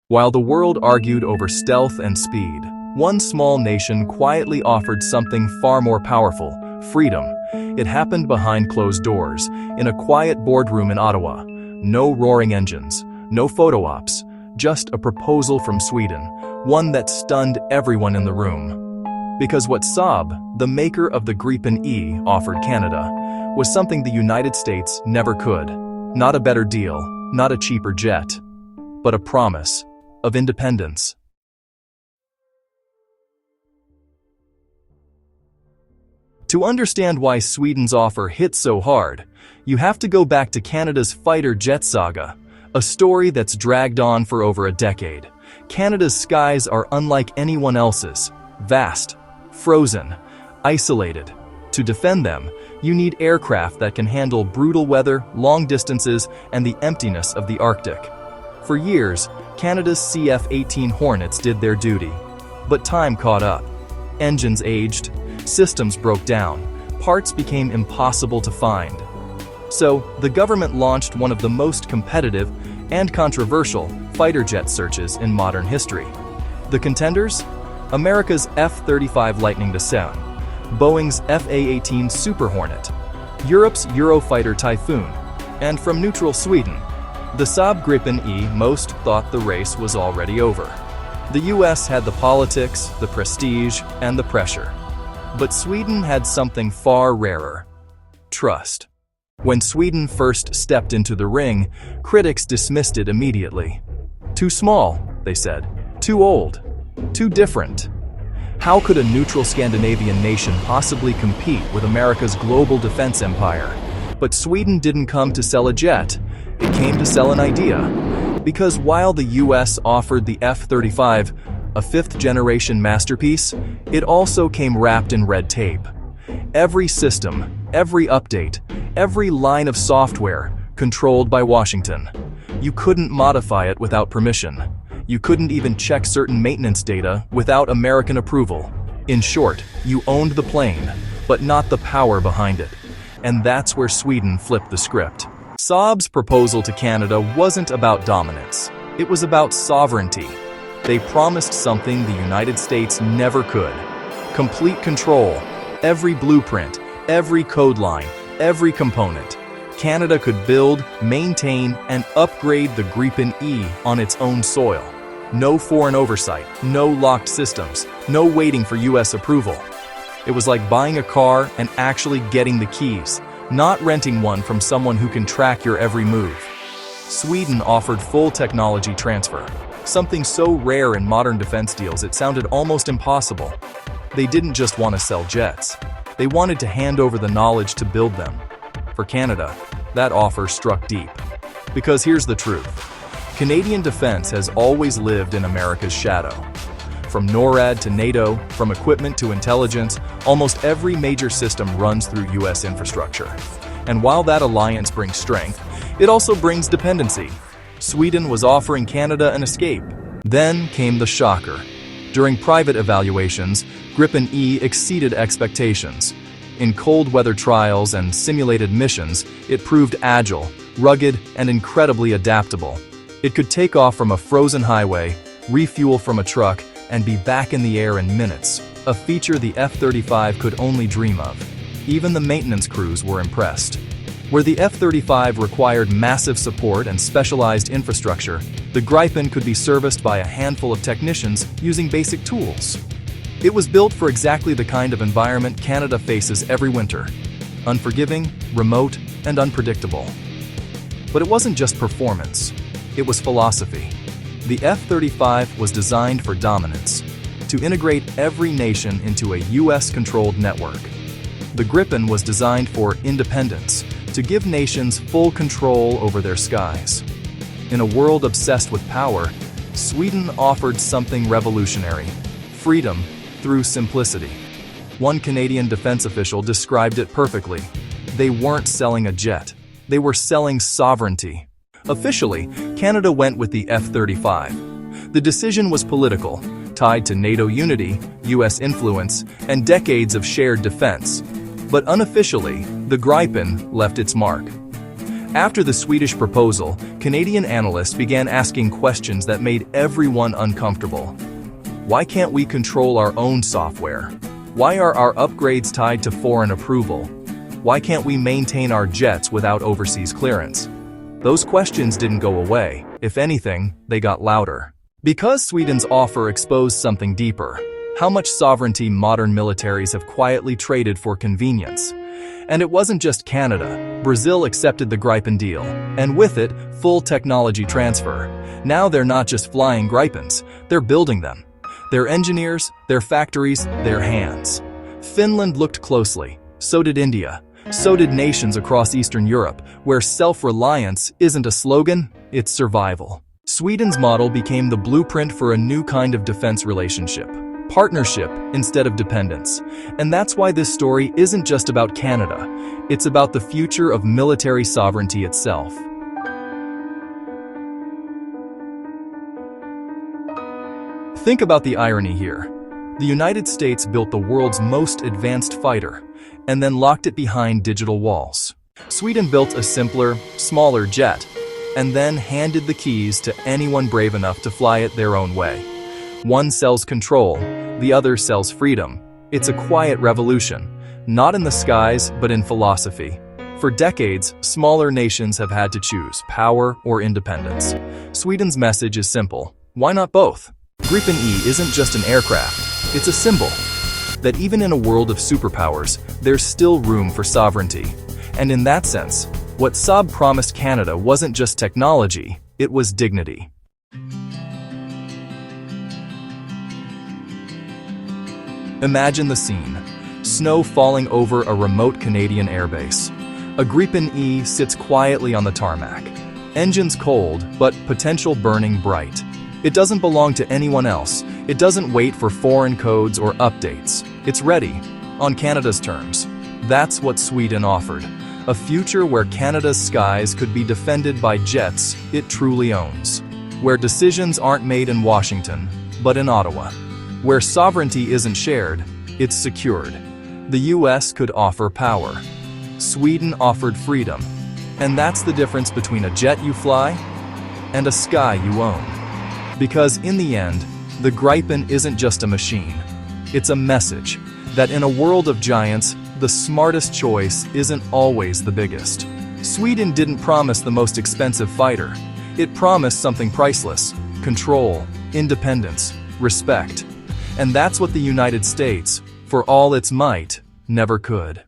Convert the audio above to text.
While the world argued over stealth and speed, one small nation quietly offered something far more powerful: freedom. It happened behind closed doors, in a quiet boardroom in Ottawa. No roaring engines, no photo ops, just a proposal from Sweden, one that stunned everyone in the room. Because what Saab, the maker of the Gripen E, offered Canada was something the United States never could. Not a better deal, not a cheaper jet, but a promise of independence. To understand why Sweden's offer hit so hard, you have to go back to Canada's fighter jet saga, a story that's dragged on for over a decade. Canada's skies are unlike anyone else's: vast, frozen, isolated. To defend them, you need aircraft that can handle brutal weather, long distances, and the emptiness of the Arctic. For years, Canada's CF-18 Hornets did their duty. But time caught up. Engines aged, systems broke down, parts became impossible to find. So, the government launched one of the most competitive and controversial fighter jet searches in modern history. The contenders? America's F-35 Lightning II, Boeing's FA-18 Super Hornet, Europe's Eurofighter Typhoon, and from neutral Sweden, the Saab Gripen E. Most thought the race was already over. The US had the politics, the prestige, and the pressure. But Sweden had something far rarer: trust. When Sweden first stepped into the ring, critics dismissed it immediately. Too small, they said. Too old. Too different. How could a neutral Scandinavian nation possibly compete with America's global defense empire? But Sweden didn't come to sell a jet. It came to sell an idea. Because while the US offered the F-35, a fifth-generation masterpiece, it also came wrapped in red tape. Every system, every update, every line of software controlled by Washington. You couldn't modify it without permission. You couldn't even check certain maintenance data without American approval. In short, you owned the plane, but not the power behind it. And that's where Sweden flipped the script. Saab's proposal to Canada wasn't about dominance. It was about sovereignty. They promised something the United States never could: complete control. Every blueprint, every code line, every component. Canada could build, maintain, and upgrade the Gripen E on its own soil. No foreign oversight, no locked systems, no waiting for US approval. It was like buying a car and actually getting the keys, not renting one from someone who can track your every move. Sweden offered full technology transfer, something so rare in modern defense deals it sounded almost impossible. They didn't just want to sell jets. They wanted to hand over the knowledge to build them. For Canada, that offer struck deep. Because here's the truth: Canadian defense has always lived in America's shadow. From NORAD to NATO, from equipment to intelligence, almost every major system runs through US infrastructure. And while that alliance brings strength, it also brings dependency. Sweden was offering Canada an escape. Then came the shocker. During private evaluations, Gripen E exceeded expectations. In cold weather trials and simulated missions, it proved agile, rugged, and incredibly adaptable. It could take off from a frozen highway, refuel from a truck, and be back in the air in minutes, a feature the F-35 could only dream of. Even the maintenance crews were impressed. Where the F-35 required massive support and specialized infrastructure, the Gripen could be serviced by a handful of technicians using basic tools. It was built for exactly the kind of environment Canada faces every winter: unforgiving, remote, and unpredictable. But it wasn't just performance. It was philosophy. The F-35 was designed for dominance, to integrate every nation into a US-controlled network. The Gripen was designed for independence, to give nations full control over their skies. In a world obsessed with power, Sweden offered something revolutionary: freedom through simplicity. One Canadian defense official described it perfectly: they weren't selling a jet, they were selling sovereignty. Officially, Canada went with the F-35. The decision was political, tied to NATO unity, US influence, and decades of shared defense. But unofficially, the Gripen left its mark. After the Swedish proposal, Canadian analysts began asking questions that made everyone uncomfortable. Why can't we control our own software? Why are our upgrades tied to foreign approval? Why can't we maintain our jets without overseas clearance? Those questions didn't go away. If anything, they got louder. Because Sweden's offer exposed something deeper: how much sovereignty modern militaries have quietly traded for convenience. And it wasn't just Canada. Brazil accepted the Gripen deal, and with it, full technology transfer. Now they're not just flying Gripens, they're building them. Their engineers, their factories, their hands. Finland looked closely. So did India. So did nations across Eastern Europe, where self-reliance isn't a slogan, it's survival. Sweden's model became the blueprint for a new kind of defense relationship. Partnership instead of dependence. And that's why this story isn't just about Canada. It's about the future of military sovereignty itself. Think about the irony here. The United States built the world's most advanced fighter, and then locked it behind digital walls. Sweden built a simpler, smaller jet, and then handed the keys to anyone brave enough to fly it their own way. One sells control, the other sells freedom. It's a quiet revolution, not in the skies, but in philosophy. For decades, smaller nations have had to choose power or independence. Sweden's message is simple: why not both? Gripen E isn't just an aircraft, it's a symbol that even in a world of superpowers, there's still room for sovereignty. And in that sense, what Saab promised Canada wasn't just technology, it was dignity. Imagine the scene: snow falling over a remote Canadian airbase. A Gripen E sits quietly on the tarmac. Engines cold, but potential burning bright. It doesn't belong to anyone else. It doesn't wait for foreign codes or updates. It's ready, on Canada's terms. That's what Sweden offered. A future where Canada's skies could be defended by jets it truly owns. Where decisions aren't made in Washington, but in Ottawa. Where sovereignty isn't shared, it's secured. The US could offer power. Sweden offered freedom. And that's the difference between a jet you fly and a sky you own. Because in the end, the Gripen isn't just a machine. It's a message that in a world of giants, the smartest choice isn't always the biggest. Sweden didn't promise the most expensive fighter. It promised something priceless: control, independence, respect. And that's what the United States, for all its might, never could.